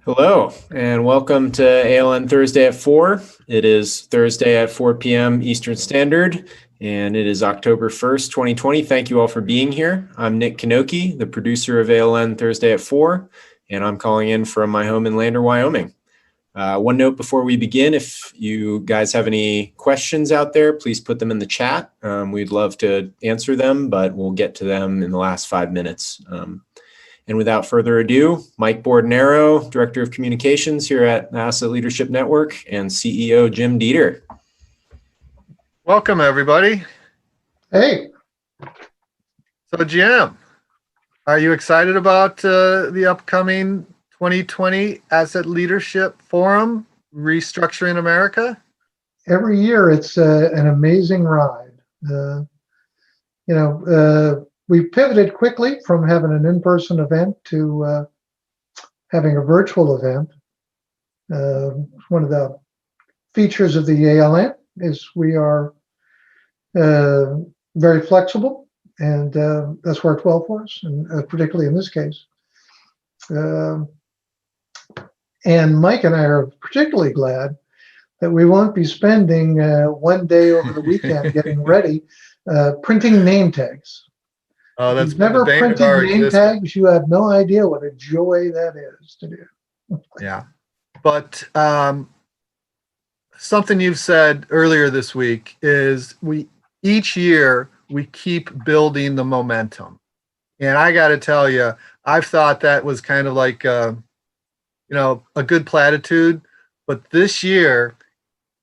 Hello, and welcome to ALN Thursday at 4. It is Thursday at 4 p.m. Eastern Standard, and it is October 1st, 2020. Thank you all for being here. I'm Nick Kanoki, the producer of ALN Thursday at 4, and I'm calling in from my home in Lander, Wyoming. One note before we begin, if you guys have any questions out there, please put them in the chat. We'd love to answer them, but we'll get to them in the last 5 minutes. And without further ado, Mike Bordenaro, Director of Communications here at Asset Leadership Network, and CEO Jim Dieter. Welcome, everybody. Hey. So, Jim, are you excited about the upcoming 2020 Asset Leadership Forum, Restructuring America? Every year, it's an amazing ride. We pivoted quickly from having an in-person event to having a virtual event. One of the features of the ALN is we are very flexible, and that's worked well for us, and particularly in this case. And Mike and I are particularly glad that we won't be spending one day over the weekend getting ready, printing name tags. Oh, that's You've never printed name tags. You have no idea what a joy that is to do. Yeah, but something you've said earlier this week is each year we keep building the momentum, and I got to tell you, I've thought that was kind of like a good platitude, but this year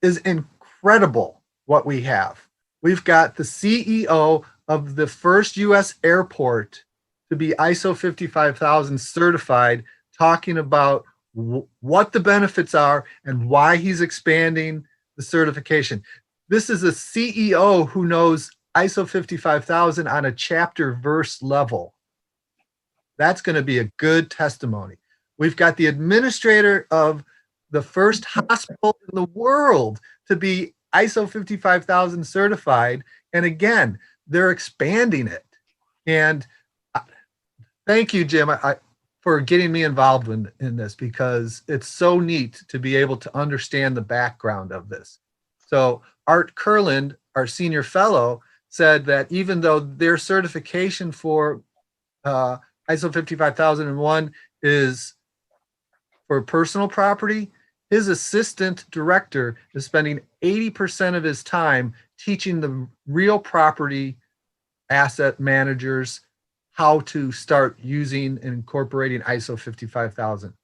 is incredible what we have. We've got the CEO of the first U.S. airport to be ISO 55000 certified, talking about what the benefits are and why he's expanding the certification. This is a CEO who knows ISO 55000 on a chapter verse level. That's going to be a good testimony. We've got the administrator of the first hospital in the world to be ISO 55000 certified. And again, they're expanding it. And thank you, Jim, for getting me involved in this, because it's so neat to be able to understand the background of this. So Art Kurland, our senior fellow, said that even though their certification for ISO 55001 is for personal property, his assistant director is spending 80% of his time teaching the real property asset managers how to start using and incorporating ISO 55000.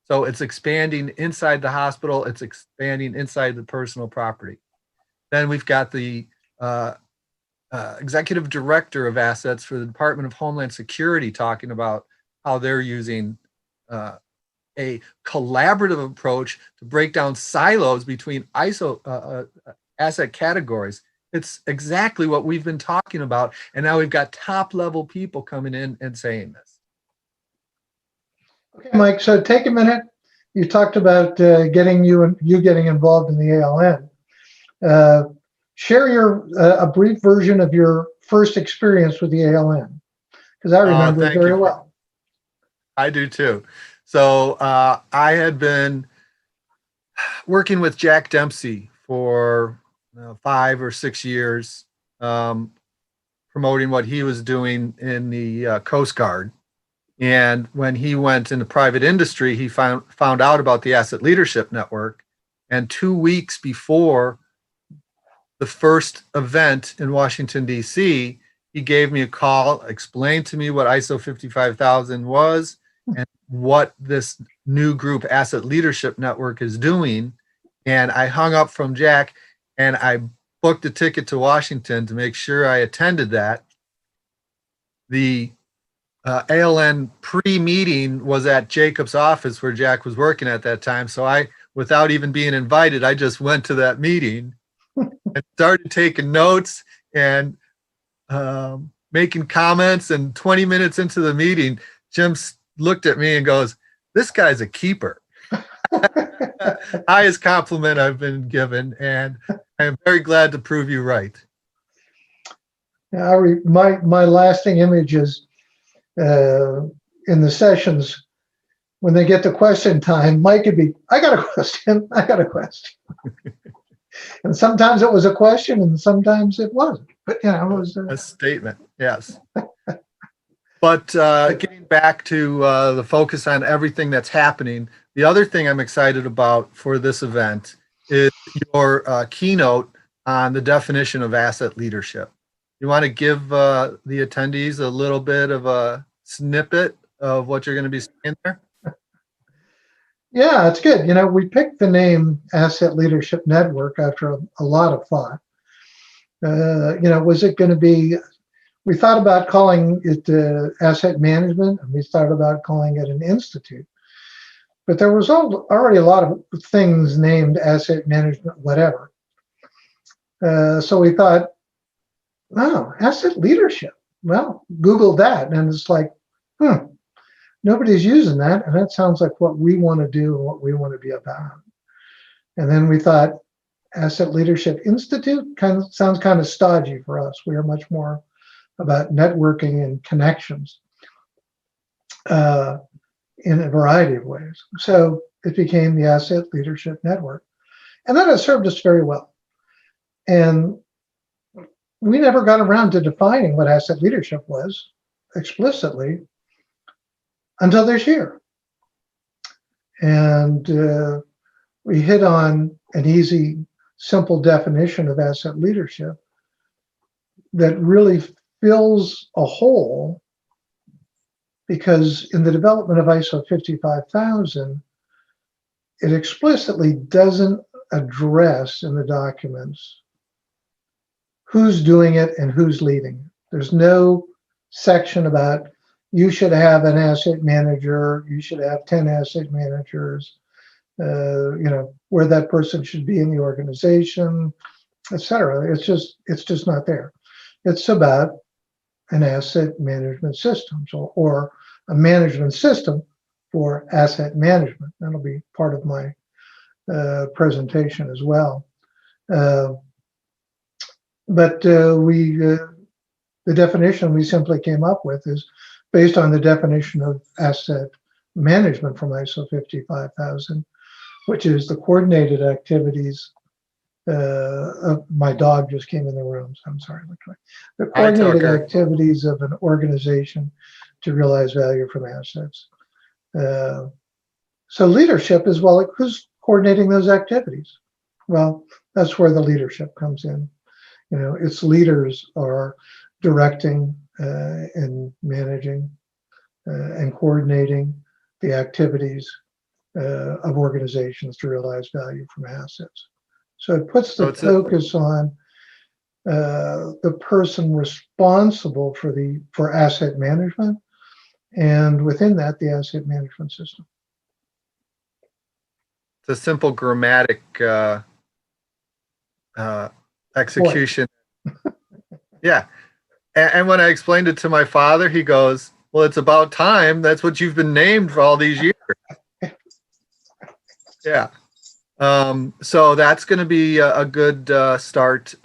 So it's expanding inside the hospital, it's expanding inside the personal property. Then we've got the executive director of assets for the Department of Homeland Security talking about how they're using a collaborative approach to break down silos between ISO asset categories. It's exactly what we've been talking about, and now we've got top-level people coming in and saying this. Okay, Mike. So take a minute. You talked about getting involved in the ALN. Share a brief version of your first experience with the ALN, because I remember it very well. I do too. So I had been working with Jack Dempsey for 5 or 6 years, promoting what he was doing in the Coast Guard. And when he went into private industry, he found out about the Asset Leadership Network. And 2 weeks before the first event in Washington, D.C., he gave me a call, explained to me what ISO 55000 was and what this new group Asset Leadership Network is doing. And I hung up from Jack and I booked a ticket to Washington to make sure I attended that. The ALN pre-meeting was at Jacob's office where Jack was working at that time. So I, without even being invited, I just went to that meeting and started taking notes and making comments. And 20 minutes into the meeting, Jim looked at me and goes, "This guy's a keeper." Highest compliment I've been given, and I am very glad to prove you right. My lasting image is in the sessions when they get to question time, Mike would be, I got a question, I got a question. And sometimes it was a question and sometimes it wasn't. But, you know, it was a statement, yes. But getting back to the focus on everything that's happening, the other thing I'm excited about for this event is your keynote on the definition of asset leadership. You want to give the attendees a little bit of a snippet of what you're going to be saying there? Yeah, it's good. You know, we picked the name Asset Leadership Network after a lot of thought. You know, was it going to be, we thought about calling it asset management, and we thought about calling it an institute. But there was already a lot of things named asset management, whatever. So we thought, oh, asset leadership. Well, Google that, and it's like, nobody's using that, and that sounds like what we want to do and what we want to be about. And then we thought, Asset Leadership Institute sounds kind of stodgy for us. We are much more about networking and connections in a variety of ways. So it became the Asset Leadership Network. And that has served us very well. And we never got around to defining what asset leadership was explicitly until this year. And we hit on an easy, simple definition of asset leadership that really fills a hole, because in the development of ISO 55000, it explicitly doesn't address in the documents who's doing it and who's leading it. There's no section about you should have an asset manager, you should have 10 asset managers, you know, where that person should be in the organization, etc. It's just not there. It's about an asset management system, or a management system for asset management. That'll be part of my presentation as well. But the definition we simply came up with is based on the definition of asset management from ISO 55000, which is the coordinated activities my dog just came in the room, so I'm sorry. The coordinated activities of an organization to realize value from assets. So leadership is, well, who's coordinating those activities? Well, that's where the leadership comes in. You know, its leaders are directing and managing and coordinating the activities of organizations to realize value from assets. So it puts the focus on the person responsible for asset management, and within that, the asset management system. It's a simple grammatic execution. Yeah. And when I explained it to my father, he goes, well, it's about time. That's what you've been named for all these years. Yeah. So that's going to be a good start,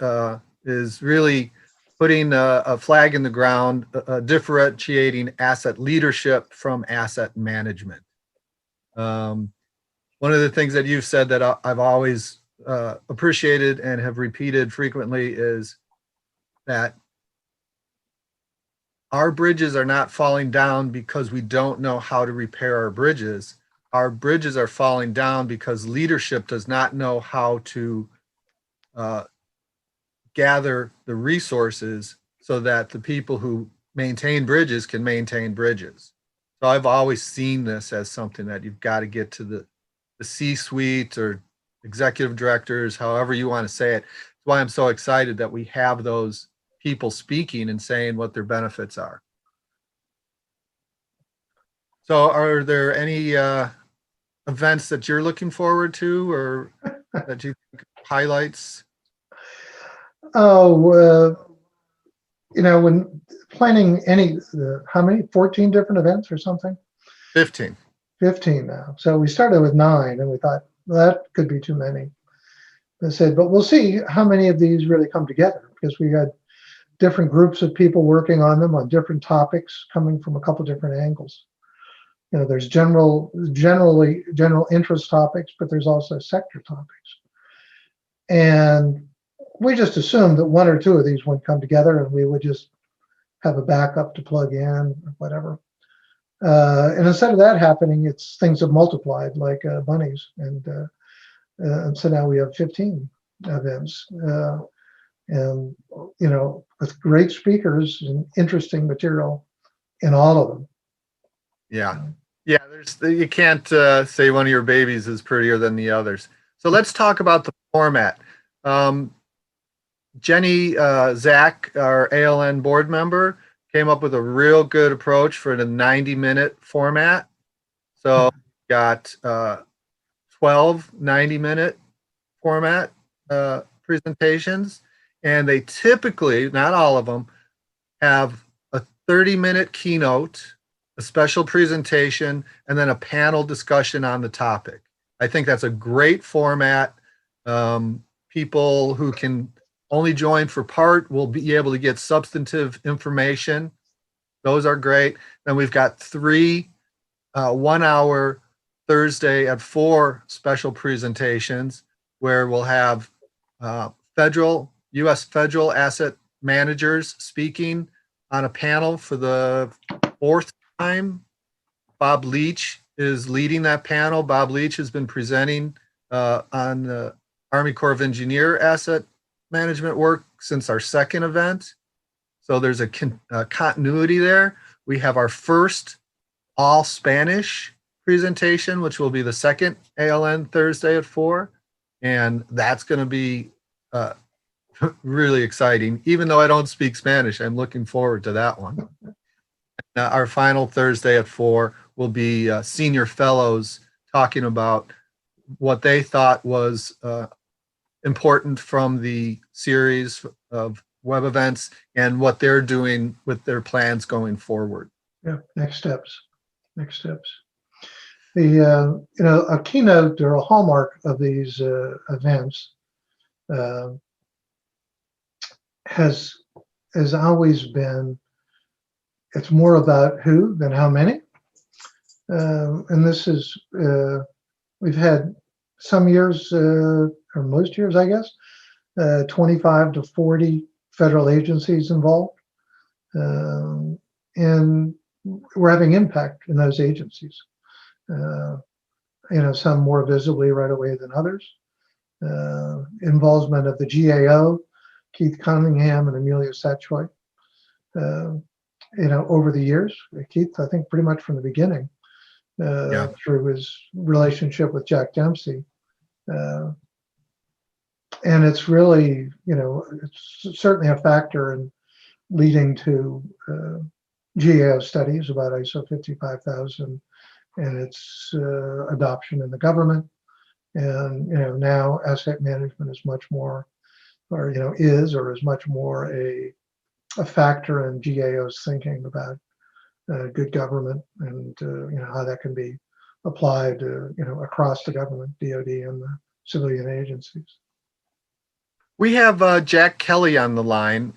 is really putting a flag in the ground, differentiating asset leadership from asset management. One of the things that you've said that I've always appreciated and have repeated frequently is that our bridges are not falling down because we don't know how to repair our bridges. Our bridges are falling down because leadership does not know how to gather the resources so that the people who maintain bridges can maintain bridges. So I've always seen this as something that you've got to get to the C-suite or executive directors, however you want to say it. That's why I'm so excited that we have those people speaking and saying what their benefits are. So are there any events that you're looking forward to, or that you think highlights? Oh, you know, when planning how many, 14 different events or something? 15. 15 now. So we started with 9 and we thought, well, that could be too many. I said, but we'll see how many of these really come together, because we had different groups of people working on them on different topics coming from a couple different angles. there's general interest topics, but there's also sector topics. And we just assumed that one or two of these would come together and we would just have a backup to plug in or whatever. And instead of that happening, things have multiplied like bunnies. And so now we have 15 events. And, with great speakers and interesting material in all of them. Yeah. Yeah. You can't say one of your babies is prettier than the others. So let's talk about the format. Jenny Zach, our ALN board member, came up with a real good approach for the 90-minute format. So got 12 90-minute format presentations, and they typically, not all of them, have a 30-minute keynote, a special presentation, and then a panel discussion on the topic. I think that's a great format. People who can only join for part will be able to get substantive information. Those are great. Then we've got 3 1-hour Thursday at 4 special presentations where we'll have U.S. federal asset managers speaking on a panel for the 4th time. Bob Leach is leading that panel. Bob Leach has been presenting on the Army Corps of Engineer asset management work since our 2nd event. So there's a continuity there. We have our first all Spanish presentation, which will be the 2nd ALN Thursday at 4. And that's going to be really exciting. Even though I don't speak Spanish, I'm looking forward to that one. Our final Thursday at 4 will be senior fellows talking about what they thought was important from the series of web events and what they're doing with their plans going forward. Yeah, next steps. The a keynote or a hallmark of these events has always been, it's more about who than how many. And this is, we've had some years, or most years, I guess, 25 to 40 federal agencies involved. And we're having impact in those agencies. Some more visibly right away than others. Involvement of the GAO, Keith Cunningham and Amelia Satchoy, over the years. Keith, I think pretty much from the beginning, through his relationship with Jack Dempsey. And it's really, it's certainly a factor in leading to GAO studies about ISO 55000 and its adoption in the government. And, now asset management is much more, or, is much more a factor in GAO's thinking about good government and, how that can be applied, across the government, DoD and the civilian agencies. We have Jack Kelly on the line.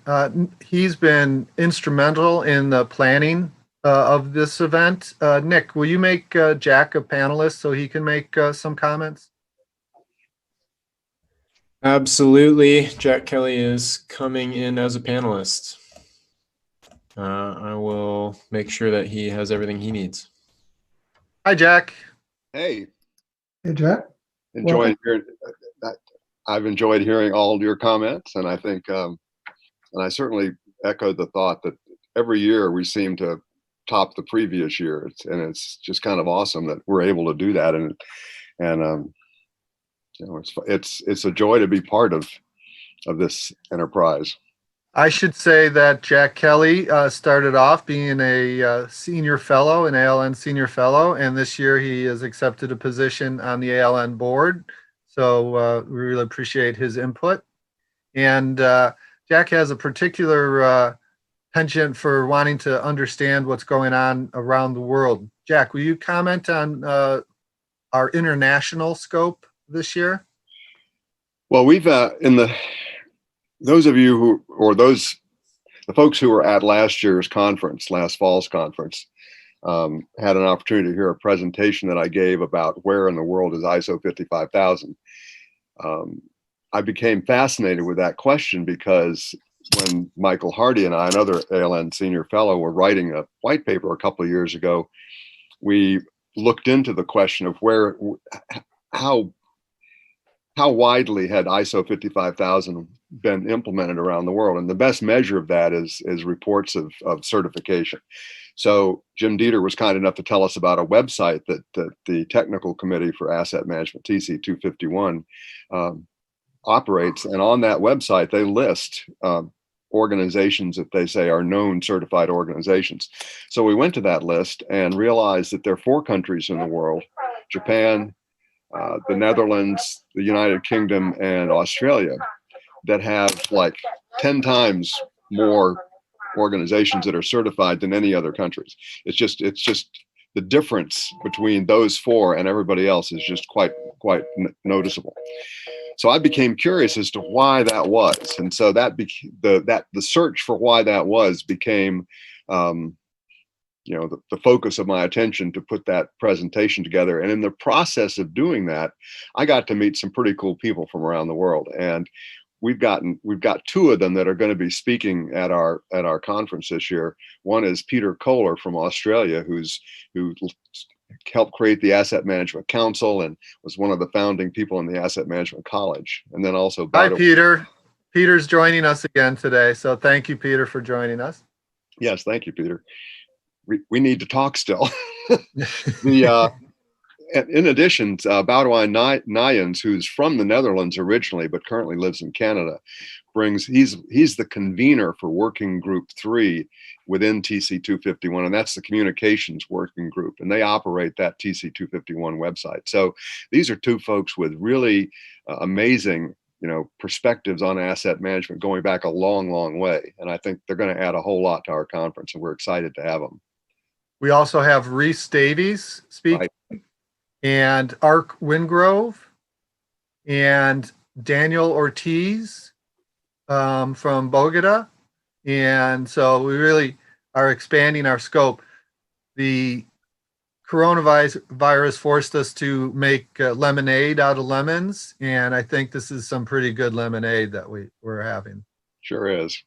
He's been instrumental in the planning of this event. Nick, will you make Jack a panelist so he can make some comments? Absolutely. Jack Kelly is coming in as a panelist. I will make sure that he has everything he needs. Hi, Jack. Hey. Hey, Jack. I've enjoyed hearing all your comments, and I think, and I certainly echoed the thought that every year we seem to top the previous year, and it's just kind of awesome that we're able to do that, and it's a joy to be part of this enterprise. I should say that Jack Kelly started off being a senior fellow, an ALN senior fellow, and this year he has accepted a position on the ALN board. So we really appreciate his input. And Jack has a particular penchant for wanting to understand what's going on around the world. Jack, will you comment on our international scope this year? Well, we've those of you the folks who were at last fall's conference, had an opportunity to hear a presentation that I gave about where in the world is ISO 55000. I became fascinated with that question because when Michael Hardy and I, another ALN senior fellow, were writing a white paper a couple of years ago, we looked into the question of how widely had ISO 55000 been implemented around the world. And the best measure of that is reports of certification. So Jim Dieter was kind enough to tell us about a website that the Technical Committee for Asset Management, TC 251, operates. And on that website, they list organizations that they say are known certified organizations. So we went to that list and realized that there are 4 countries in the world: Japan, the Netherlands, the United Kingdom, and Australia, that have like 10 times more organizations that are certified than any other countries. It's just the difference between those 4 and everybody else is just quite noticeable. So I became curious as to why that was, and so the search for why that was became the focus of my attention to put that presentation together. And in the process of doing that, I got to meet some pretty cool people from around the world. And we've got 2 of them that are going to be speaking at our conference this year. One is Peter Kohler from Australia, who helped create the Asset Management Council and was one of the founding people in the Asset Management College. And then also Hi, Peter. Peter's joining us again today. So thank you, Peter, for joining us. Yes, thank you, Peter. We need to talk still. In addition, Boudewijn Nijens, who's from the Netherlands originally, but currently lives in Canada, he's the convener for Working Group 3 within TC 251, and that's the communications working group, and they operate that TC 251 website. So these are 2 folks with really amazing perspectives on asset management going back a long, long way. And I think they're going to add a whole lot to our conference, and we're excited to have them. We also have Reese Davies speaking, right, and Ark Wingrove, and Daniel Ortiz from Bogota. And so we really are expanding our scope. The coronavirus forced us to make lemonade out of lemons, and I think this is some pretty good lemonade that we're having. Sure is.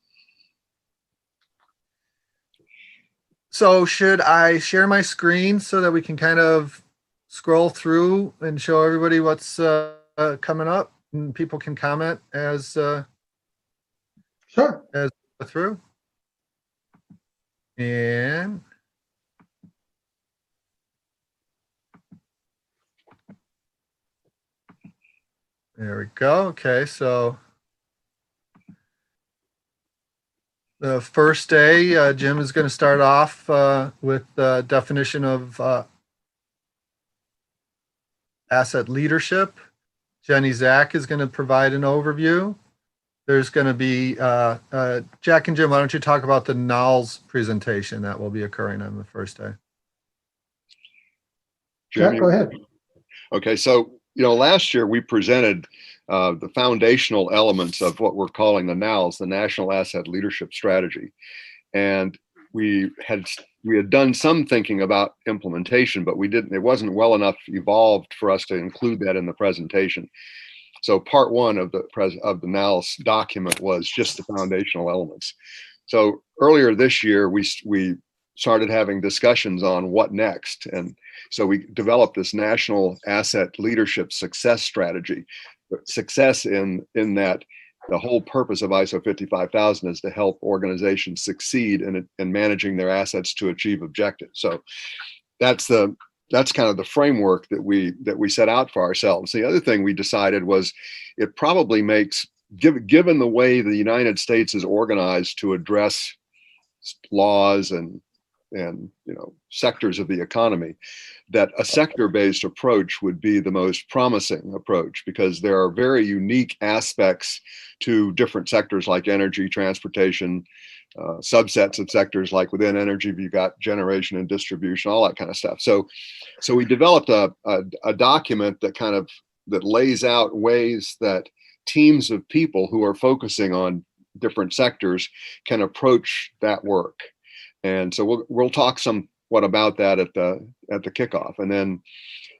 So should I share my screen so that we can kind of scroll through and show everybody what's coming up, and people can comment as sure, as we go through? And there we go. Okay, so the first day, Jim is going to start off with the definition of asset leadership. Jenny Zach is going to provide an overview. There's going to be, Jack and Jim, why don't you talk about the NALS presentation that will be occurring on the first day? Jack, go ahead. Okay, so, last year we presented the foundational elements of what we're calling the NALS, the National Asset Leadership Strategy. And we had done some thinking about implementation, but it wasn't well enough evolved for us to include that in the presentation. So part 1 of the NALS document was just the foundational elements. So earlier this year, we started having discussions on what next. And so we developed this National Asset Leadership Success Strategy. Success in that the whole purpose of ISO 55000 is to help organizations succeed in managing their assets to achieve objectives. So that's kind of the framework that we set out for ourselves. The other thing we decided was it probably makes, given the way the United States is organized to address laws and sectors of the economy, that a sector-based approach would be the most promising approach, because there are very unique aspects to different sectors like energy, transportation, subsets of sectors like within energy, you've got generation and distribution, all that kind of stuff. So we developed a document that lays out ways that teams of people who are focusing on different sectors can approach that work. And so we'll talk some what about that at the kickoff. And then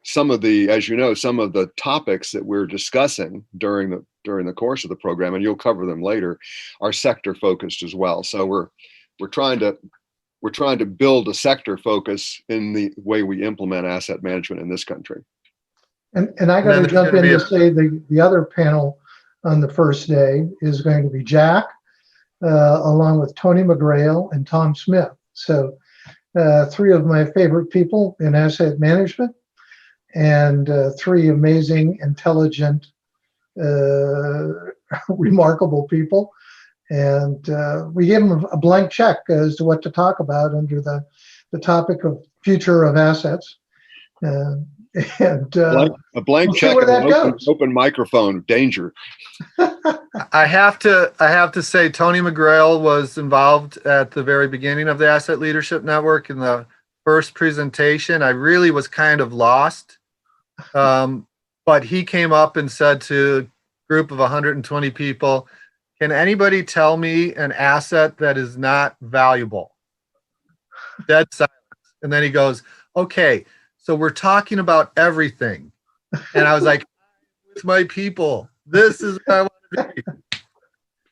some of the, as you know, some of the topics that we're discussing during the course of the program, and you'll cover them later, are sector focused as well. So we're trying to build a sector focus in the way we implement asset management in this country. And I got to jump in to say the other panel on the first day is going to be Jack, along with Tony McGrail and Tom Smith. So three of my favorite people in asset management, and three amazing, intelligent, remarkable people. And we gave them a blank check as to what to talk about under the topic of future of assets. A blank check and an open microphone, danger. I have to say Tony McGrail was involved at the very beginning of the Asset Leadership Network. In the first presentation, I really was kind of lost. But he came up and said to a group of 120 people, "Can anybody tell me an asset that is not valuable?" Dead silence. And then he goes, "Okay, so we're talking about everything." And I was like, "With my people, this is what I want to be."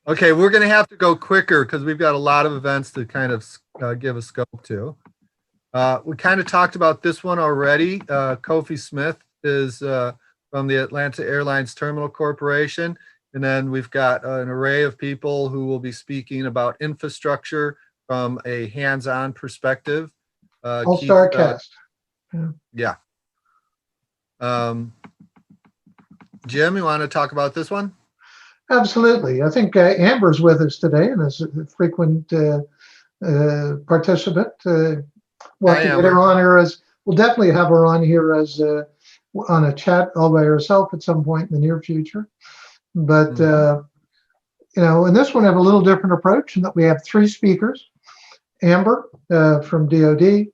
Okay, we're going to have to go quicker because we've got a lot of events to kind of give a scope to. We kind of talked about this one already. Kofi Smith is from the Atlanta Airlines Terminal Corporation. And then we've got an array of people who will be speaking about infrastructure from a hands-on perspective. All-star cast. Yeah. Jim, you want to talk about this one? Absolutely. I think Amber's with us today and is a frequent participant. We'll have to get her on here we'll definitely have her on here as on a chat all by herself at some point in the near future. But, in this one, I have a little different approach in that we have three speakers. Amber from DOD,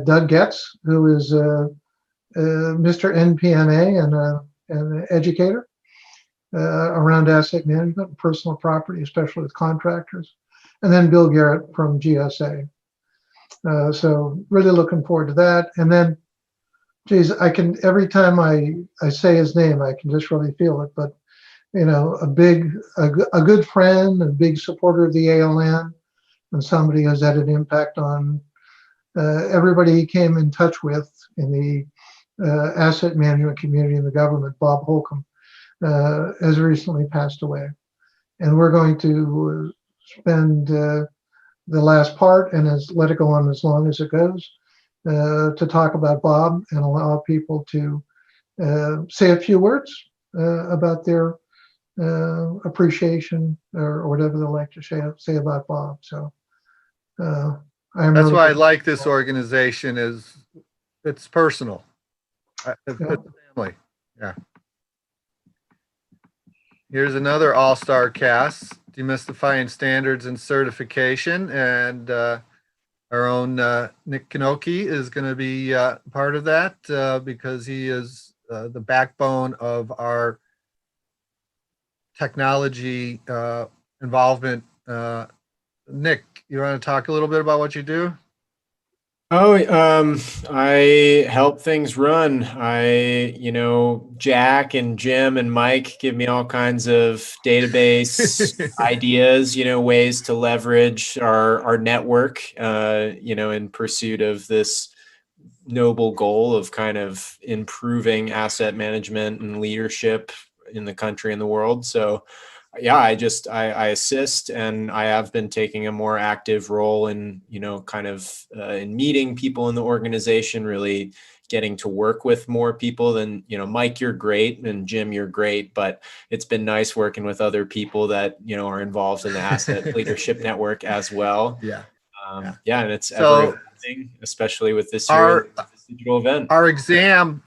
Doug Getz, who is Mr. NPMA and an educator around asset management and personal property, especially with contractors, and then Bill Garrett from GSA. So really looking forward to that. And then, geez, every time I say his name, I can just really feel it. But a good friend and big supporter of the ALN, and somebody who's had an impact on everybody he came in touch with in the asset management community in the government. Bob Holcomb has recently passed away. And we're going to spend the last part, and let it go on as long as it goes, to talk about Bob and allow people to say a few words about their appreciation or whatever they like to say about Bob. So that's really why I like this organization. Is it's personal. It's family. Yeah. Here's another all-star cast, demystifying standards and certification, and our own Nick Kanoki is going to be part of that because he is the backbone of our technology involvement. Nick, you want to talk a little bit about what you do? I help things run. Jack and Jim and Mike give me all kinds of database ideas, ways to leverage our network, in pursuit of this noble goal of kind of improving asset management and leadership in the country and the world. So yeah, I assist, and I have been taking a more active role in, in meeting people in the organization, really getting to work with more people than, Mike, you're great, and Jim, you're great, but it's been nice working with other people that, are involved in the Asset Leadership Network as well. Yeah. And it's everything, especially with this year, this digital event. Our exam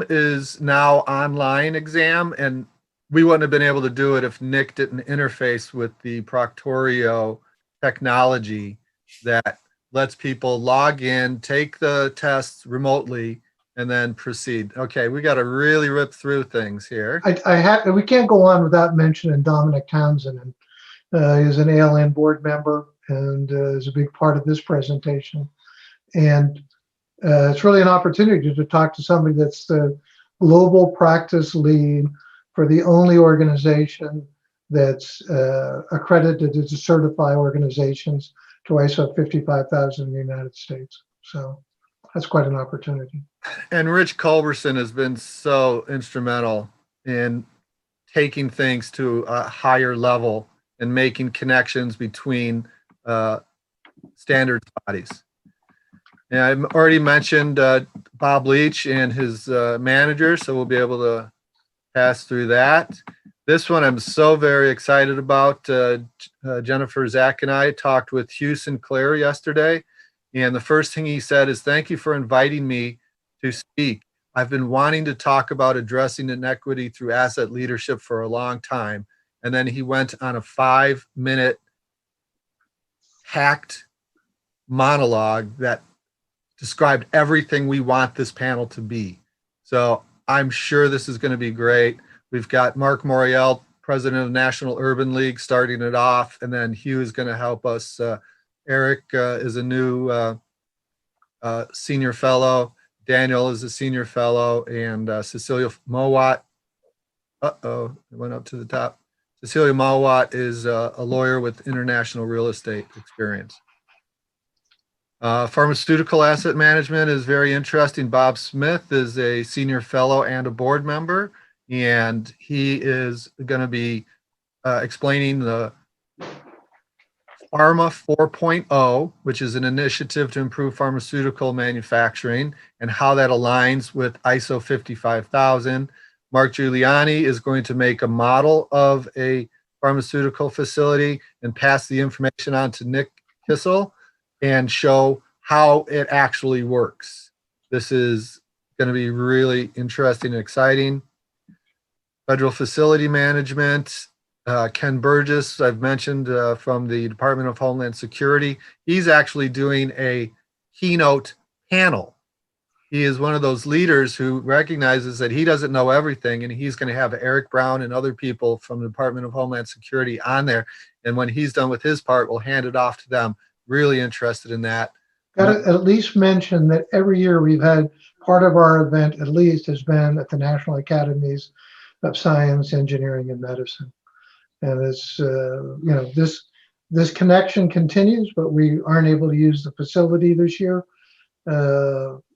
is now online exam, and we wouldn't have been able to do it if Nick didn't interface with the Proctorio technology that lets people log in, take the tests remotely, and then proceed. Okay, we got to really rip through things here. We can't go on without mentioning Dominic Townsend. And he's an ALN board member and is a big part of this presentation. And it's really an opportunity to talk to somebody that's the global practice lead for the only organization that's accredited to certify organizations to ISO 55000 in the United States. So that's quite an opportunity. And Rich Culberson has been so instrumental in taking things to a higher level and making connections between standards bodies. And I've already mentioned Bob Leach and his manager, so we'll be able to pass through that. This one I'm so very excited about. Jennifer, Zach, and I talked with Hugh Sinclair yesterday, and the first thing he said is, "Thank you for inviting me to speak. I've been wanting to talk about addressing inequity through asset leadership for a long time." And then he went on a 5-minute hacked monologue that described everything we want this panel to be. So I'm sure this is going to be great. We've got Mark Moriel, president of National Urban League, starting it off, and then Hugh is going to help us. Eric is a new senior fellow. Daniel is a senior fellow, and Cecilia Mowat. It went up to the top. Cecilia Mowat is a lawyer with international real estate experience. Pharmaceutical asset management is very interesting. Bob Smith is a senior fellow and a board member, and he is going to be explaining the Pharma 4.0, which is an initiative to improve pharmaceutical manufacturing and how that aligns with ISO 55000. Mark Giuliani is going to make a model of a pharmaceutical facility and pass the information on to Nick Kissel and show how it actually works. This is going to be really interesting and exciting. Federal facility management. Ken Burgess, I've mentioned from the Department of Homeland Security. He's actually doing a keynote panel. He is one of those leaders who recognizes that he doesn't know everything, and he's going to have Eric Brown and other people from the Department of Homeland Security on there. And when he's done with his part, we'll hand it off to them. Really interested in that. Got to at least mention that every year we've had part of our event, at least, has been at the National Academies of Science, Engineering, and Medicine. And it's, this connection continues, but we aren't able to use the facility this year.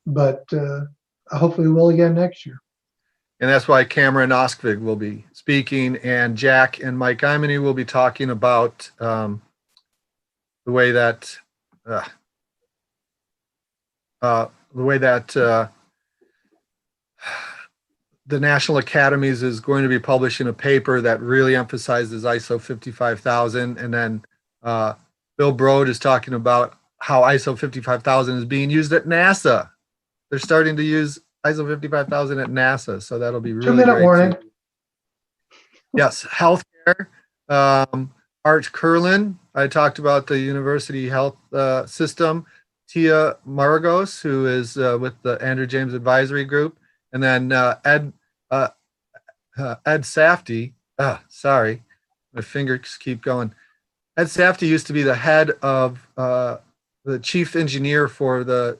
But hopefully we will again next year. And that's why Cameron Oskvig will be speaking, and Jack and Mike Imony will be talking about the way that the National Academies is going to be publishing a paper that really emphasizes ISO 55000. And then Bill Broad is talking about how ISO 55000 is being used at NASA. They're starting to use ISO 55000 at NASA. So that'll be really 2-minute great warning. too. Yes, healthcare. Art Curlin, I talked about the university health system. Tia Margos, who is with the Andrew James Advisory Group. And then Ed Safdie, sorry, my fingers keep going. Ed Safdie used to be the head of the chief engineer for the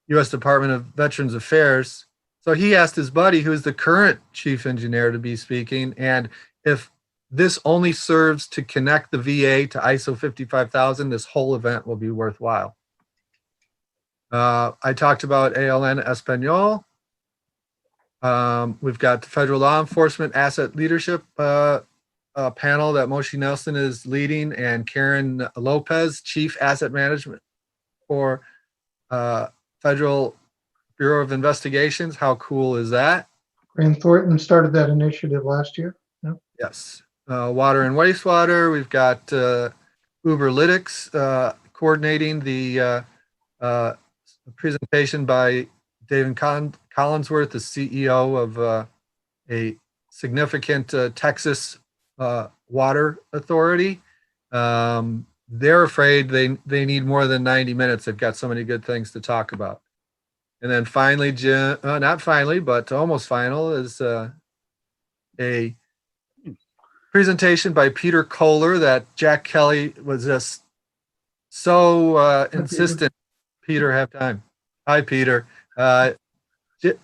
U.S. Department of Veterans Affairs. So he asked his buddy, who's the current chief engineer, to be speaking. And if this only serves to connect the VA to ISO 55000, this whole event will be worthwhile. I talked about ALN Espanol. We've got the Federal Law Enforcement Asset Leadership panel that Moshe Nelson is leading, and Karen Lopez, Chief Asset Management for Federal Bureau of Investigations. How cool is that? Graham Thornton started that initiative last year. Yeah. Yes. Water and wastewater. We've got Uberlytics coordinating the presentation by David Collinsworth, the CEO of a significant Texas water authority. They're afraid they need more than 90 minutes. They've got so many good things to talk about. And then finally, not finally, but almost final, is a presentation by Peter Kohler that Jack Kelly was just so insistent. Peter have time. Hi, Peter.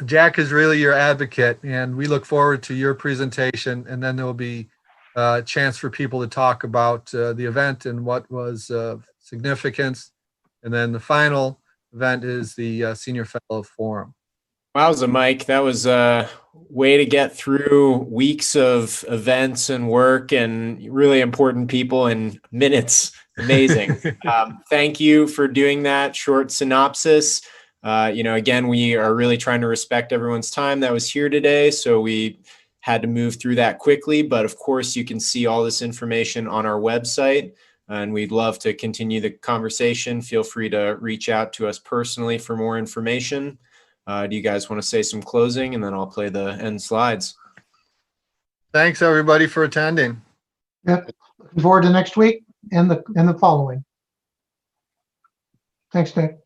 Jack is really your advocate, and we look forward to your presentation. And then there will be a chance for people to talk about the event and what was of significance. And then the final event is the Senior Fellow Forum. Wowza, Mike. That was a way to get through weeks of events and work and really important people in minutes. Amazing. Thank you for doing that short synopsis. Again, we are really trying to respect everyone's time that was here today. So we had to move through that quickly. But of course, you can see all this information on our website. And we'd love to continue the conversation. Feel free to reach out to us personally for more information. Do you guys want to say some closing, and then I'll play the end slides? Thanks, everybody, for attending. Yep. Looking forward to next week and the following. Thanks, Nick.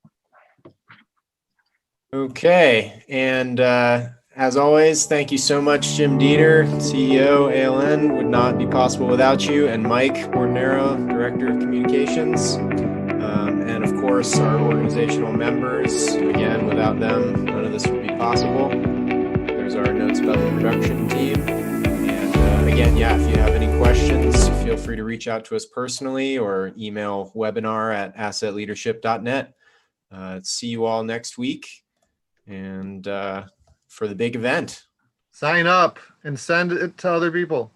Okay, and as always, thank you so much, Jim Dieter, CEO, ALN. Would not be possible without you, and Mike Ordinero, Director of Communications. And of course, our organizational members. Again, without them, none of this would be possible. There's our notes about the production team. And again, if you have any questions, feel free to reach out to us personally or email webinar@assetleadership.net. See you all next week, and for the big event. Sign up and send it to other people.